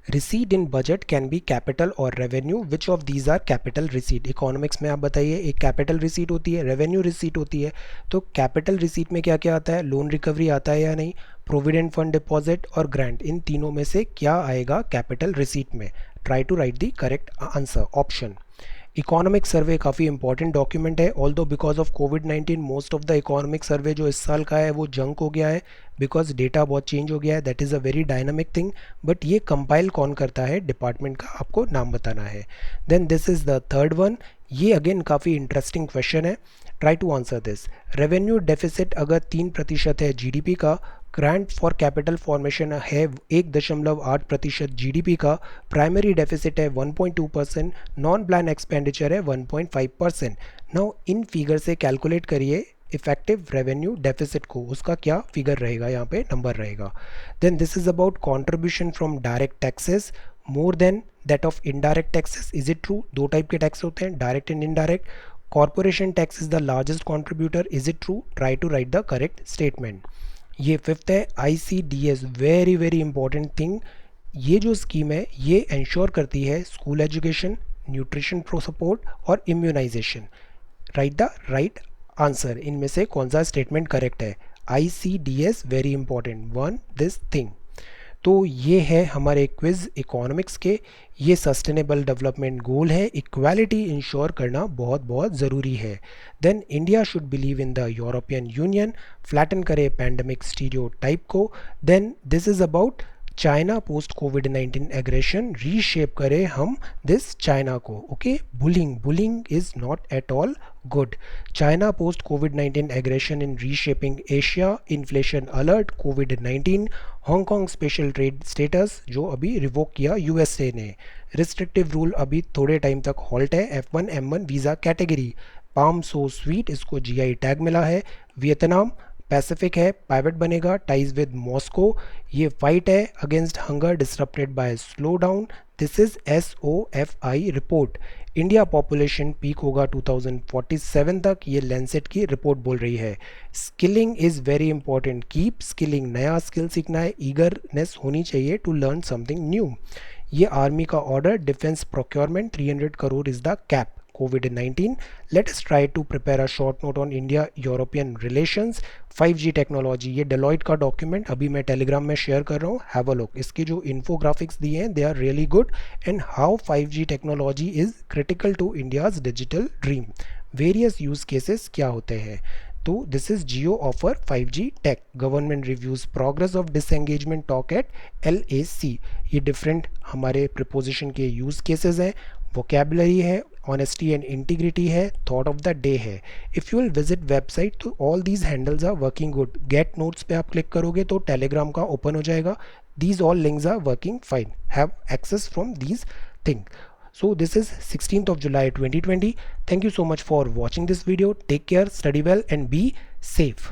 Receipt in budget can be capital और revenue, which of these are capital receipt. Economics में आप बताइए, एक कैपिटल रिसीट होती है, रेवेन्यू रिसीट होती है। तो कैपिटल रिसीट में क्या क्या आता है? लोन रिकवरी आता है या नहीं, प्रोविडेंट फंड डिपॉजिट और ग्रांट, इन तीनों में से क्या आएगा कैपिटल रिसीट में? Try to write the correct answer option. Economic survey काफ़ी इंपॉर्टेंट डॉक्यूमेंट है, ऑल दो बिकॉज ऑफ कोविड-19 most of the economic survey जो इस साल का है वो जंक हो गया है, बिकॉज डेटा बहुत चेंज हो गया है। That is a very dynamic thing, but ये कंपाइल कौन करता है डिपार्टमेंट का, आपको नाम बताना है। Then this is the third one, ये अगेन काफ़ी इंटरेस्टिंग क्वेश्चन है, try to answer this. Revenue deficit अगर 3% है जीडीपी का, ग्रांट फॉर कैपिटल फॉर्मेशन है 1.8% जीडीपी का, प्राइमरी डेफिसिट है 1.2%, नॉन प्लान एक्सपेंडिचर है 1.5%। नाउ इन फिगर से कैलकुलेट करिए इफेक्टिव रेवेन्यू डेफिसिट को, उसका क्या फिगर रहेगा, यहाँ पे नंबर रहेगा। Then this is about contribution from direct taxes more than that of indirect taxes. Is it true? दो टाइप के टैक्स होते हैं, direct and indirect. Corporation tax is the largest contributor. Is it true? Try to write the correct statement. ये fifth है ICDS, very very important thing. ये जो scheme है ये इंश्योर करती है school education, nutrition pro support और immunisation. Write the right answer, इनमें से कौन सा स्टेटमेंट करेक्ट है? ICDS very important, one this thing. तो ये है हमारे क्विज इकोनॉमिक्स के। ये सस्टेनेबल डेवलपमेंट गोल है, इक्वालिटी इंश्योर करना बहुत बहुत ज़रूरी है। Then India should believe in the European Union, flatten करे पैंडमिक स्टीरियोटाइप को। Then this is about China post कोविड-19 एग्रेशन, रीशेप करें हम दिस चाइना को। Okay, bullying is not at all good. China post कोविड-19 aggression in reshaping Asia, inflation alert, कोविड-19, Hong Kong special trade status जो अभी revoke किया यूएसए ने, रिस्ट्रिक्टिव रूल अभी थोड़े टाइम तक हॉल्ट है, F1M1 visa category, palm so sweet इसको GI टैग मिला है, वियतनाम पैसिफिक है, पाइवेट बनेगा, टाइज विद मॉस्को, ये फाइट है against hunger disrupted by slow down, this is SOFI report. India population peak होगा 2047 तक, ये लैंसेट की रिपोर्ट बोल रही है। Skilling is very important, keep skilling, नया स्किल सीखना है, ईगरनेस होनी चाहिए टू लर्न समथिंग न्यू। ये आर्मी का order, defence procurement 300 crore is the cap. COVID-19, let us try to prepare a short note on India-European relations, 5G technology, ये Deloitte का document अभी मैं टेलीग्राम में शेयर कर रहा हूँ, हैव अ लुक। इसके जो इन्फोग्राफिक्स दिए हैं they are really good, and how 5G technology is critical to India's digital dream, various use cases क्या होते हैं। तो this is Jio offer 5G tech, government reviews progress of disengagement talk at LAC। ये different हमारे preposition के use cases हैं, vocabulary है, honesty and integrity है, थॉट ऑफ द डे है। If you will visit website तो all these handles are working good. Gate notes पे आप क्लिक करोगे तो टेलीग्राम का ओपन हो जाएगा, these all links are working fine, have access from these thing. So this is 16th of July 2020. Thank you so much for watching this video. Take care, study well and be safe.